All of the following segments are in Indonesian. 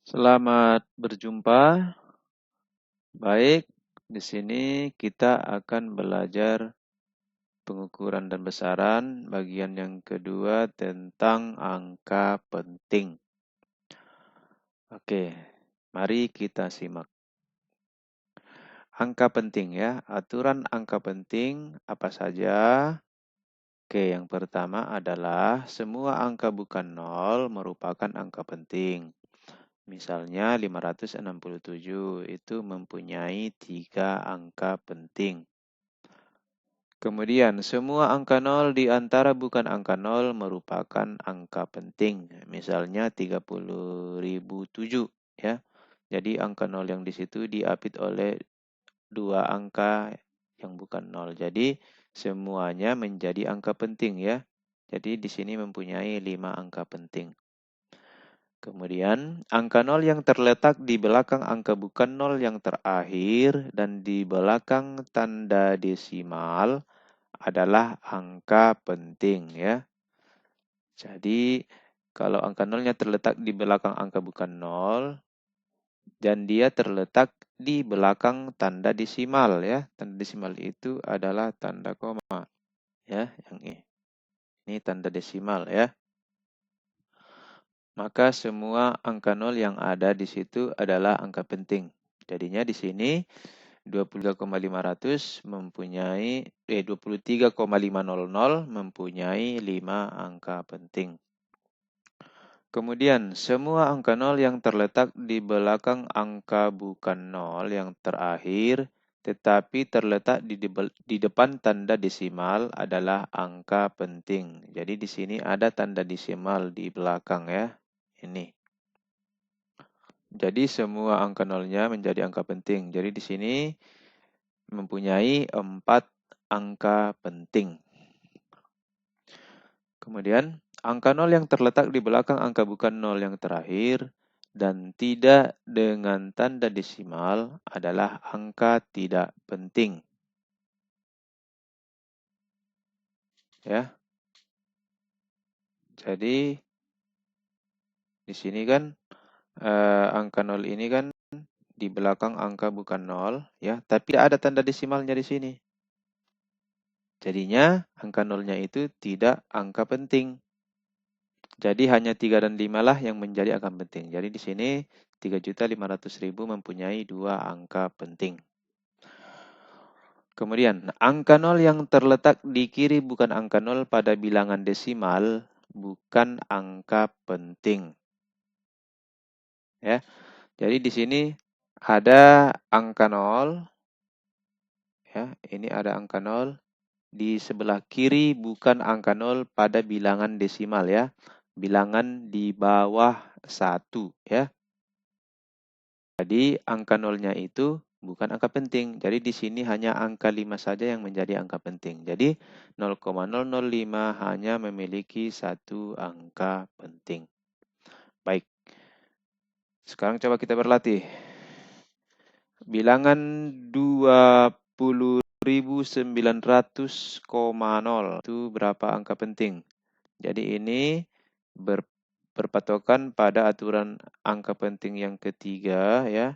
Selamat berjumpa. Baik, di sini kita akan belajar pengukuran dan besaran bagian yang kedua tentang angka penting. Oke, mari kita simak. Angka penting ya, aturan angka penting apa saja? Oke, yang pertama adalah semua angka bukan nol merupakan angka penting. Misalnya 567 itu mempunyai 3 angka penting. Kemudian semua angka nol di antara bukan angka nol merupakan angka penting. Misalnya 30.007 ya. Jadi angka nol yang di situ diapit oleh 2 angka yang bukan nol. Jadi semuanya menjadi angka penting ya. Jadi di sini mempunyai 5 angka penting. Kemudian, angka nol yang terletak di belakang angka bukan nol yang terakhir dan di belakang tanda desimal adalah angka penting ya. Jadi, kalau angka nolnya terletak di belakang angka bukan nol dan dia terletak di belakang tanda desimal ya. Tanda desimal itu adalah tanda koma ya, yang ini. Ini tanda desimal ya. Maka semua angka nol yang ada di situ adalah angka penting. Jadinya di sini 23,500 mempunyai 23,500 mempunyai 5 angka penting. Kemudian semua angka nol yang terletak di belakang angka bukan nol yang terakhir tetapi terletak di depan tanda desimal adalah angka penting. Jadi di sini ada tanda desimal di belakang ya. Ini. Jadi semua angka nolnya menjadi angka penting. Jadi di sini mempunyai 4 angka penting. Kemudian angka nol yang terletak di belakang angka bukan nol yang terakhir dan tidak dengan tanda desimal adalah angka tidak penting. Ya. Jadi di sini kan angka nol ini kan di belakang angka bukan nol ya, tapi ada tanda desimalnya di sini. Jadinya angka nolnya itu tidak angka penting. Jadi hanya 3 dan 5 lah yang menjadi angka penting. Jadi di sini 3.500.000 mempunyai 2 angka penting. Kemudian angka nol yang terletak di kiri bukan angka nol pada bilangan desimal bukan angka penting. Ya. Jadi di sini ada angka nol. Ya, ini ada angka nol. Di sebelah kiri bukan angka nol pada bilangan desimal ya. Bilangan di bawah 1 ya. Jadi angka nolnya itu bukan angka penting. Jadi di sini hanya angka 5 saja yang menjadi angka penting. Jadi 0,005 hanya memiliki 1 angka penting. Baik. Sekarang coba kita berlatih. Bilangan 20.900,0 itu berapa angka penting? Jadi ini berpatokan pada aturan angka penting yang ketiga ya.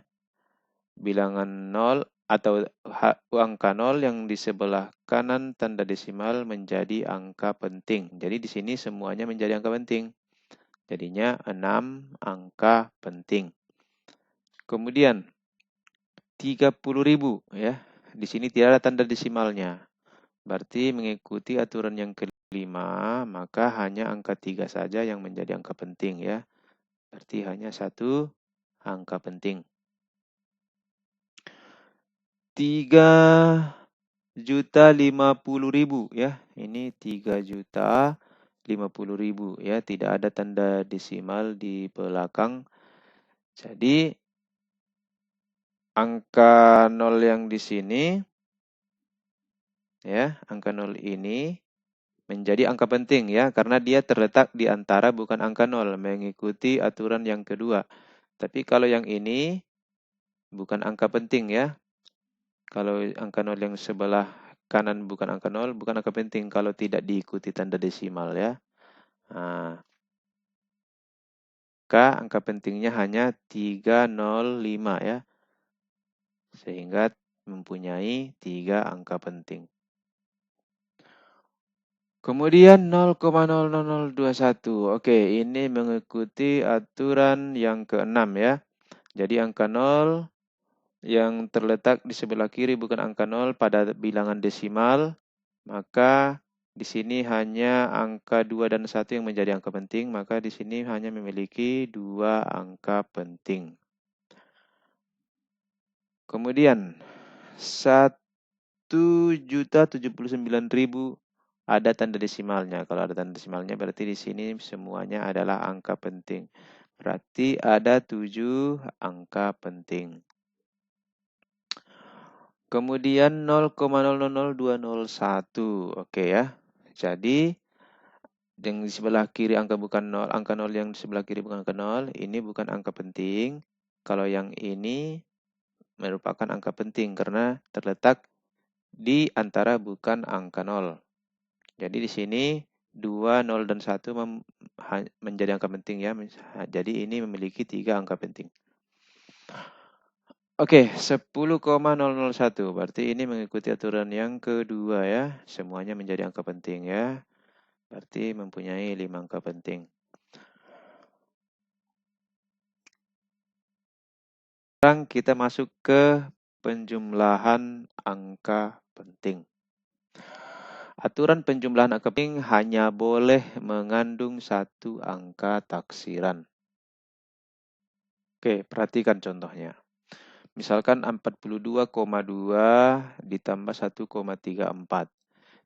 Bilangan 0 atau angka 0 yang di sebelah kanan tanda desimal menjadi angka penting. Jadi di sini semuanya menjadi angka penting. Jadinya 6 angka penting. Kemudian 30.000 ya. Di sini tidak ada tanda desimalnya. Berarti mengikuti aturan yang kelima, maka hanya angka 3 saja yang menjadi angka penting ya. Berarti hanya 1 angka penting. 3.050.000 ya. Ini 3.050.000 ya. Tidak ada tanda desimal di belakang. Jadi angka 0 yang di sini ya, angka 0 ini menjadi angka penting ya, karena dia terletak di antara bukan angka 0 mengikuti aturan yang kedua. Tapi kalau yang ini bukan angka penting ya. Kalau angka 0 yang sebelah kanan bukan angka 0, bukan angka penting kalau tidak diikuti tanda desimal ya. Nah, maka angka pentingnya hanya 305 ya. Sehingga mempunyai 3 angka penting. Kemudian 0,00021. Oke, ini mengikuti aturan yang ke-6 ya. Jadi angka 0 yang terletak di sebelah kiri bukan angka 0 pada bilangan desimal, maka di sini hanya angka 2 dan 1 yang menjadi angka penting, maka di sini hanya memiliki 2 angka penting. Kemudian 1.079.000 ada tanda desimalnya. Kalau ada tanda desimalnya berarti di sini semuanya adalah angka penting. Berarti ada 7 angka penting. Kemudian 0,000201. Oke ya. Jadi yang di sebelah kiri angka bukan 0, angka 0 yang di sebelah kiri bukan angka 0, ini bukan angka penting. Kalau yang ini merupakan angka penting karena terletak di antara bukan angka 0. Jadi di sini 2, 0, dan 1 menjadi angka penting ya. Jadi ini memiliki 3 angka penting. Oke, 10,001. Berarti ini mengikuti aturan yang kedua ya. Semuanya menjadi angka penting ya. Berarti mempunyai 5 angka penting. Sekarang kita masuk ke penjumlahan angka penting. Aturan penjumlahan angka penting hanya boleh mengandung 1 angka taksiran. Oke, perhatikan contohnya. Misalkan 42,2 ditambah 1,34.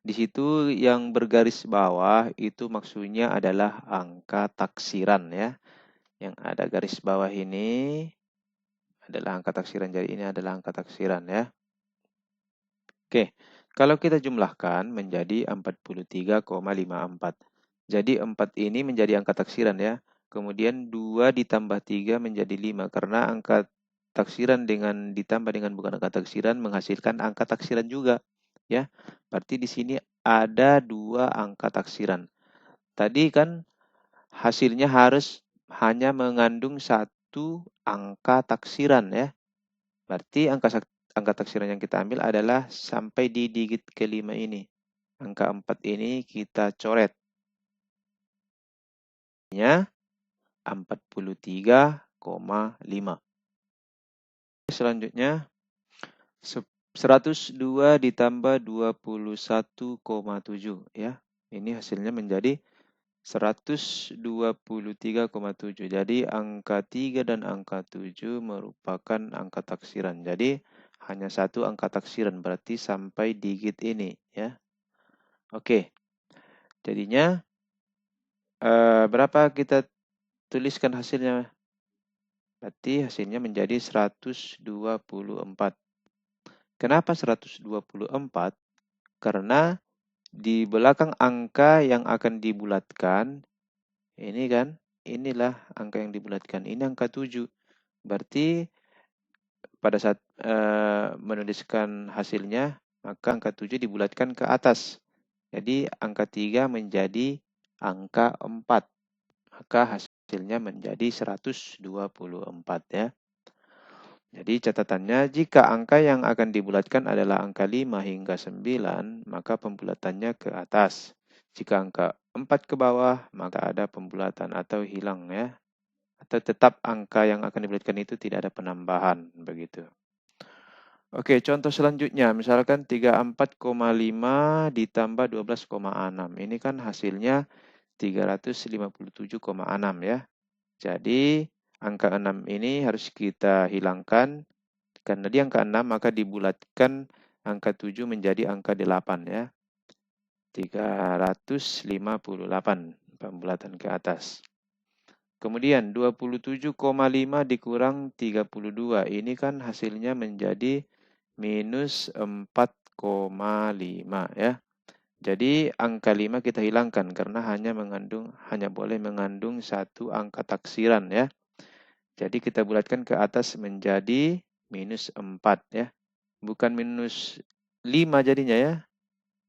Di situ yang bergaris bawah itu maksudnya adalah angka taksiran ya. Yang ada garis bawah ini adalah angka taksiran. Jadi ini adalah angka taksiran ya. Oke, kalau kita jumlahkan menjadi 43,54. Jadi 4 ini menjadi angka taksiran ya. Kemudian 2 ditambah 3 menjadi 5 karena angka taksiran ditambah dengan bukan angka taksiran menghasilkan angka taksiran juga ya. Berarti di sini ada 2 angka taksiran. Tadi kan hasilnya harus hanya mengandung 1 angka taksiran ya. Berarti angka taksiran yang kita ambil adalah sampai di digit kelima ini. Angka 4 ini kita coret. Nya 43,5. Selanjutnya 102 ditambah 21,7 ya. Ini hasilnya menjadi 123,7. Jadi angka 3 dan angka 7 merupakan angka taksiran. Jadi hanya 1 angka taksiran berarti sampai digit ini ya. Oke. Jadinya berapa kita tuliskan hasilnya? Berarti hasilnya menjadi 124. Kenapa 124? Karena di belakang angka yang akan dibulatkan, ini kan, inilah angka yang dibulatkan. Ini angka 7. Berarti pada saat menuliskan hasilnya, maka angka 7 dibulatkan ke atas. Jadi angka 3 menjadi angka 4. Maka hasilnya menjadi 124 ya. Jadi catatannya, jika angka yang akan dibulatkan adalah angka 5 hingga 9, maka pembulatannya ke atas. Jika angka 4 ke bawah, maka ada pembulatan atau hilang ya. Atau tetap angka yang akan dibulatkan itu tidak ada penambahan, begitu. Oke, contoh selanjutnya, misalkan 34,5 ditambah 12,6. Ini kan hasilnya 357,6 ya. Jadi angka 6 ini harus kita hilangkan. Karena di angka 6 maka dibulatkan angka 7 menjadi angka 8 ya. 358 pembulatan ke atas. Kemudian 27,5 dikurang 32. Ini kan hasilnya menjadi minus 4,5 ya. Jadi angka 5 kita hilangkan karena hanya boleh mengandung 1 angka taksiran ya. Jadi kita bulatkan ke atas menjadi minus 4 ya. Bukan minus 5 jadinya ya.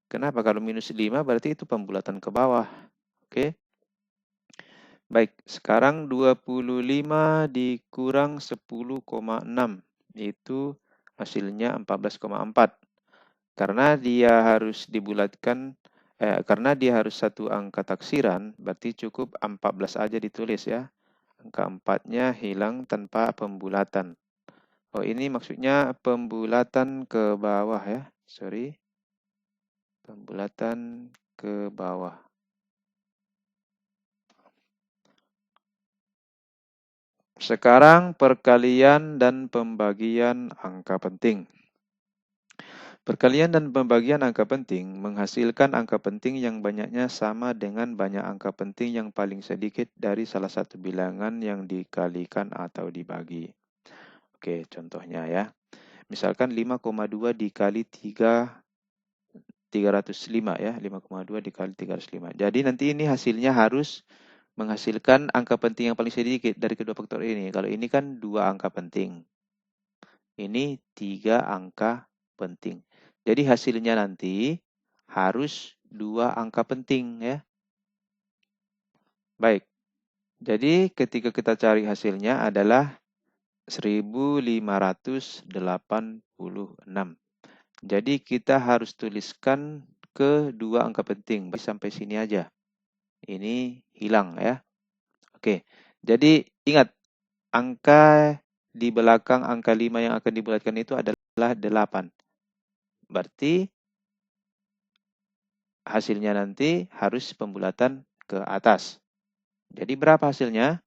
Kenapa? Kalau minus 5 berarti itu pembulatan ke bawah. Oke. Baik, sekarang 25 dikurang 10,6. Itu hasilnya 14,4. Karena dia harus dibulatkan, karena dia harus satu angka taksiran, berarti cukup 14 aja ditulis ya. Angka 4-nya hilang tanpa pembulatan. Oh, ini maksudnya pembulatan ke bawah ya. Sorry. Pembulatan ke bawah. Sekarang perkalian dan pembagian angka penting. Perkalian dan pembagian angka penting menghasilkan angka penting yang banyaknya sama dengan banyak angka penting yang paling sedikit dari salah satu bilangan yang dikalikan atau dibagi. Oke, contohnya ya. Misalkan 5,2 dikali 305 ya. 5,2 dikali 305. Jadi nanti ini hasilnya harus menghasilkan angka penting yang paling sedikit dari kedua faktor ini. Kalau ini kan dua angka penting. Ini 3 angka penting. Jadi hasilnya nanti harus 2 angka penting ya. Baik. Jadi ketika kita cari hasilnya adalah 1586. Jadi kita harus tuliskan ke 2 angka penting. Sampai sini aja. Ini hilang ya. Oke. Jadi ingat, angka di belakang angka 5 yang akan dibulatkan itu adalah 8. Berarti hasilnya nanti harus pembulatan ke atas. Jadi berapa hasilnya?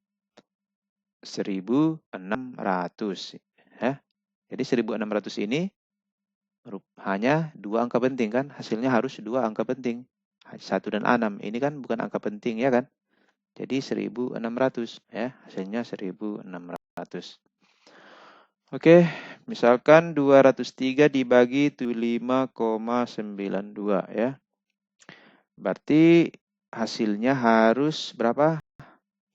1600. Ya. Jadi 1600 ini hanya 2 angka penting kan? Hasilnya harus 2 angka penting. 1 dan 6. Ini kan bukan angka penting ya kan? Jadi 1600 ya. Hasilnya 1600. Oke, misalkan 203 dibagi 5,92 ya. Berarti hasilnya harus berapa?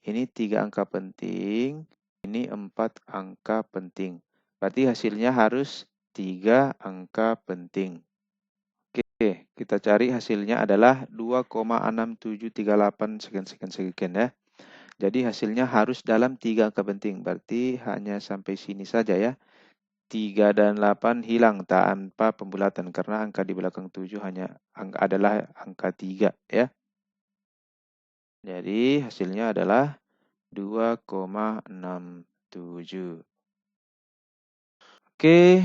Ini 3 angka penting, ini 4 angka penting. Berarti hasilnya harus 3 angka penting. Oke, kita cari hasilnya adalah 2,6738 sekian ya. Jadi hasilnya harus dalam 3 angka penting. Berarti hanya sampai sini saja ya. 3 dan 8 hilang tanpa pembulatan karena angka di belakang 7 adalah angka 3 ya. Jadi hasilnya adalah 2,67. Oke,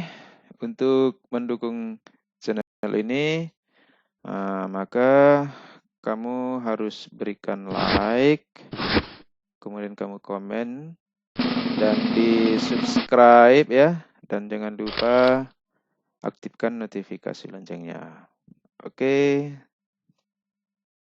untuk mendukung channel ini, maka kamu harus berikan like, kemudian kamu komen, dan di subscribe ya. Dan jangan lupa aktifkan notifikasi loncengnya. Oke.